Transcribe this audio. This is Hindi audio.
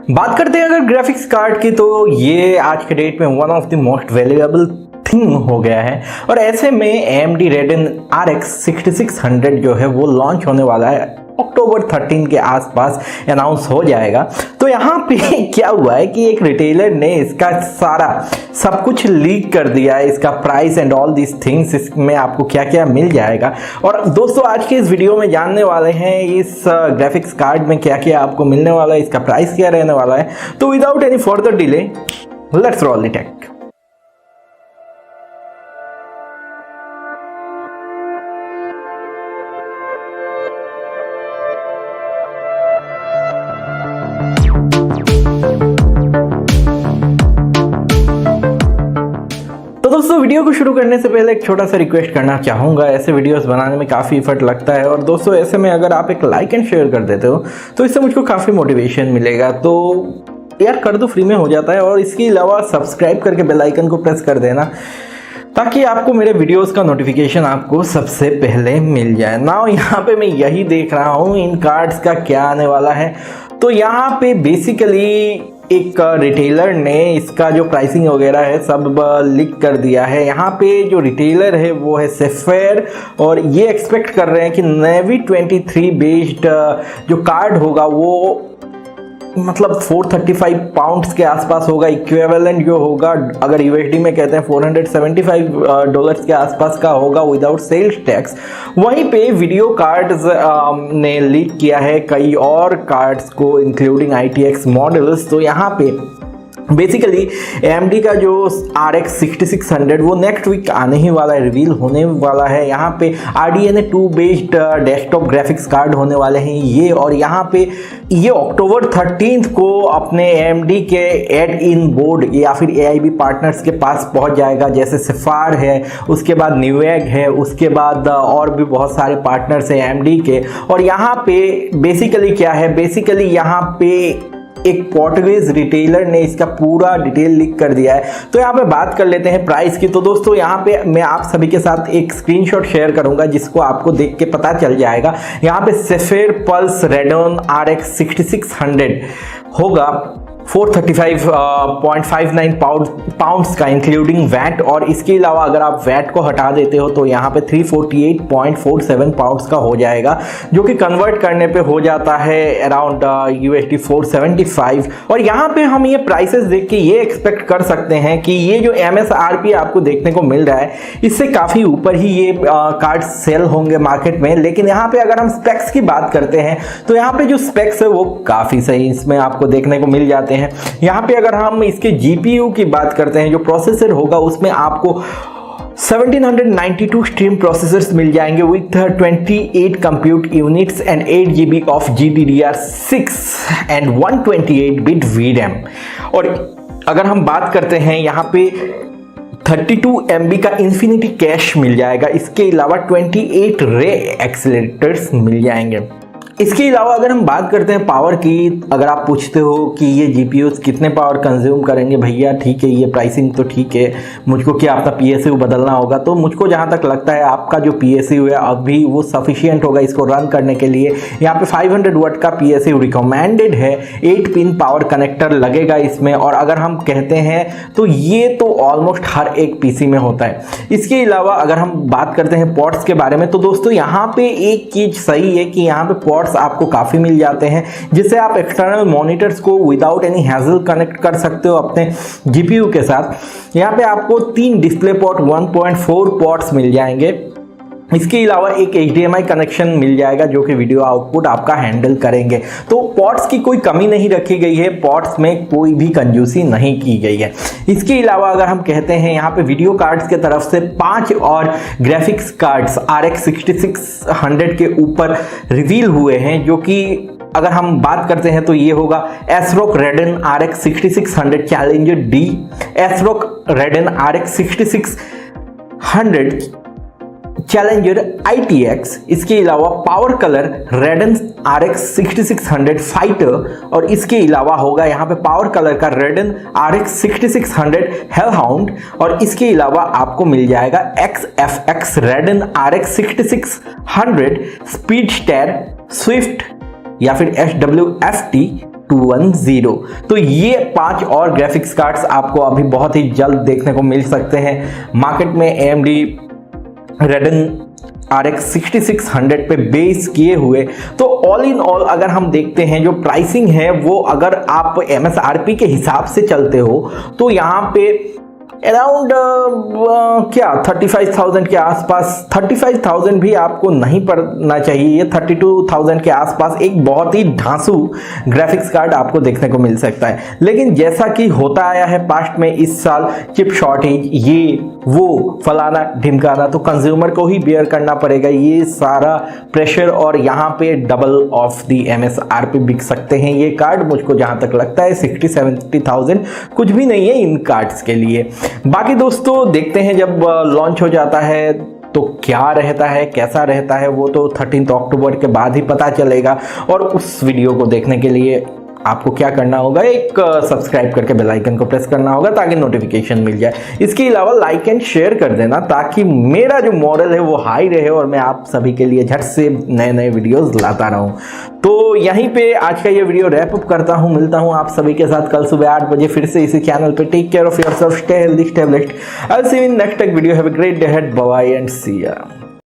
बात करते हैं अगर ग्राफिक्स कार्ड की, तो ये आज के डेट में one of the most valuable thing हो गया है। और ऐसे में AMD Radeon RX 6600 जो है वो लॉन्च होने वाला है अक्टूबर 13 के आसपास, अनाउंस हो जाएगा। तो यहाँ पे क्या हुआ है कि एक रिटेलर ने इसका सारा सब कुछ लीक कर दिया है, इसका price and all this things, इसमें आपको क्या क्या मिल जाएगा। और दोस्तों आज के इस वीडियो में जानने वाले हैं इस ग्राफिक्स कार्ड में क्या क्या आपको मिलने वाला है, इसका प्राइस क्या रहने वाला है। तो without any further delay let's roll the take. दोस्तों वीडियो को शुरू करने से पहले एक छोटा सा रिक्वेस्ट करना चाहूँगा। ऐसे वीडियोस बनाने में काफ़ी एफर्ट लगता है और दोस्तों ऐसे में अगर आप एक लाइक एंड शेयर कर देते हो तो इससे मुझको काफ़ी मोटिवेशन मिलेगा। तो यार कर दो, फ्री में हो जाता है। और इसके अलावा सब्सक्राइब करके बेल आइकन को प्रेस कर देना ताकि आपको मेरे वीडियोस का नोटिफिकेशन आपको सबसे पहले मिल जाए। नाउ यहाँ पे मैं यही देख रहा हूँ इन कार्ड्स का क्या आने वाला है। तो यहाँ पे बेसिकली एक रिटेलर ने इसका जो प्राइसिंग वगैरह है सब लीक कर दिया है। यहाँ पे जो रिटेलर है वो है सेफेयर और ये एक्सपेक्ट कर रहे हैं कि नेवी 23 बेस्ड जो कार्ड होगा वो मतलब 435 पाउंड्स के आसपास होगा। इक्विवेलेंट जो होगा अगर यूएसडी में कहते हैं $475 के आसपास का होगा विदाउट सेल्स टैक्स। वहीं पे वीडियो कार्ड्स ने लीक किया है कई और कार्ड्स को इंक्लूडिंग ITX मॉडल्स। तो यहाँ पे बेसिकली AMD का जो RX 6600 वो नेक्स्ट वीक आने ही वाला है, रिवील होने वाला है। यहाँ पे RDNA 2 based desktop graphics card होने वाले हैं ये। और यहाँ पे ये अक्टूबर 13 को अपने AMD के एड इन बोर्ड या फिर AIB पार्टनर्स के पास पहुँच जाएगा, जैसे सफार है, उसके बाद न्यूएग है, उसके बाद और भी बहुत सारे पार्टनर्स हैं AMD के। और यहाँ पे बेसिकली क्या है, बेसिकली यहाँ पे एक पोर्टुगीज रिटेलर ने इसका पूरा डिटेल लीक कर दिया है। तो यहाँ पे बात कर लेते हैं प्राइस की। तो दोस्तों यहाँ पे मैं आप सभी के साथ एक स्क्रीनशॉट शेयर करूंगा जिसको आपको देख के पता चल जाएगा। यहाँ पे सेफेयर पल्स रेडोन RX 6600 होगा 435.59 पाउंड्स का इंक्लूडिंग वैट। और इसके अलावा अगर आप वैट को हटा देते हो तो यहाँ पे 348.47 पाउंड्स का हो जाएगा, जो कि कन्वर्ट करने पे हो जाता है अराउंड USD 475। और यहाँ पे हम ये प्राइसेस देख के ये एक्सपेक्ट कर सकते हैं कि ये जो MSRP आपको देखने को मिल रहा है इससे काफ़ी ऊपर ही ये कार्ड सेल होंगे मार्केट में। लेकिन यहाँ पे अगर हम स्पेक्स की बात करते हैं तो यहाँ पे जो स्पेक्स है वो काफ़ी सही इसमें आपको देखने को मिल जाते हैं। यहाँ पे अगर हम इसके GPU की बात करते हैं, जो प्रोसेसर होगा उसमें आपको 1792 स्ट्रीम प्रोसेसर्स मिल जाएंगे with 28 compute units and 8 GB of GDDR6 and 128 bit VRAM। और अगर हम बात करते हैं यहाँ पे 32 MB का इन्फिनिटी कैश मिल जाएगा। इसके अलावा 28 रे एक्सीलरेटर्स मिल जाएंगे। इसके अलावा अगर हम बात करते हैं पावर की, अगर आप पूछते हो कि ये GPUs कितने पावर कंज्यूम करेंगे, भैया ठीक है ये प्राइसिंग तो ठीक है, मुझको क्या अपना PSU बदलना होगा। तो मुझको जहाँ तक लगता है आपका जो PSU है अभी वो सफिशिएंट होगा इसको रन करने के लिए। यहाँ पे 500 वाट का PSU रिकमेंडेड है, 8 पिन पावर कनेक्टर लगेगा इसमें। और अगर हम कहते हैं तो ये तो ऑलमोस्ट हर एक PC में होता है। इसके अलावा अगर हम बात करते हैं पोर्ट्स के बारे में, तो दोस्तों यहाँ पे एक चीज़ सही है कि यहाँ पे पोर्ट्स आपको काफी मिल जाते हैं, जिससे आप एक्सटर्नल मॉनिटर्स को विदाउट एनी हैजल कनेक्ट कर सकते हो अपने GPU के साथ। यहाँ पे आपको 3 डिस्प्ले पोर्ट 1.4 पोर्ट्स मिल जाएंगे। इसके अलावा एक HDMI कनेक्शन मिल जाएगा जो कि वीडियो आउटपुट आपका हैंडल करेंगे। तो पोर्ट्स की कोई कमी नहीं रखी गई है, पोर्ट्स में कोई भी कंजूसी नहीं की गई है। इसके अलावा अगर हम कहते हैं यहाँ पे वीडियो कार्ड्स के तरफ से 5 और ग्राफिक्स कार्ड्स RX 6600 के ऊपर रिवील हुए हैं, जो कि अगर हम बात करते हैं तो ये होगा ASRock Radeon RX 6600 Challenger D, ASRock Radeon RX 6600 challenger ITX। इसके अलावा power colour Radeon RX 6600 fighter. और इसके अलावा होगा यहाँ पे पावर कलर का Radeon RX 6600 Hellhound। और इसके अलावा आपको मिल जाएगा XFX Radeon RX 6600 speedster Swift या फिर SWFT 210। तो ये 5 और ग्राफिक्स कार्ड्स आपको अभी बहुत ही जल्द देखने को मिल सकते हैं मार्केट में। AMD Radeon RX 6600 पे बेस किए हुए। तो ऑल इन ऑल अगर हम देखते हैं जो प्राइसिंग है वो अगर आप MSRP के हिसाब से चलते हो तो यहाँ पे अराउंड क्या 35,000 के आसपास, 35,000 भी आपको नहीं पड़ना चाहिए, 32,000 के आसपास एक बहुत ही धांसू ग्राफिक्स कार्ड आपको देखने को मिल सकता है। लेकिन जैसा कि होता आया है पास्ट में, इस साल चिप शॉर्टेज, ये वो फलाना ढिमकाना, तो कंज्यूमर को ही बेयर करना पड़ेगा ये सारा प्रेशर, और यहाँ पे डबल ऑफ दी MSRP बिक सकते हैं ये कार्ड। मुझको जहाँ तक लगता है 60-70,000 कुछ भी नहीं है इन कार्ड्स के लिए। बाकी दोस्तों देखते हैं जब लॉन्च हो जाता है तो क्या रहता है, कैसा रहता है, वो तो 13 अक्टूबर के बाद ही पता चलेगा। और उस वीडियो को देखने के लिए आपको क्या करना होगा, एक सब्सक्राइब करके बेल आइकन को प्रेस करना होगा ताकि नोटिफिकेशन मिल जाए। इसके अलावा लाइक एंड शेयर कर देना ताकि मेरा जो मॉरल है वो हाई रहे और मैं आप सभी के लिए झट से नए नए वीडियोस लाता रहूं। तो यहीं पे आज का ये वीडियो रैप अप करता हूं। मिलता हूं आप सभी के साथ कल सुबह 8 बजे फिर से इसी चैनल पे। Take care of yourself, stay healthy, stay blessed. I will see you in next video. Have a great day ahead. Bye bye and see या।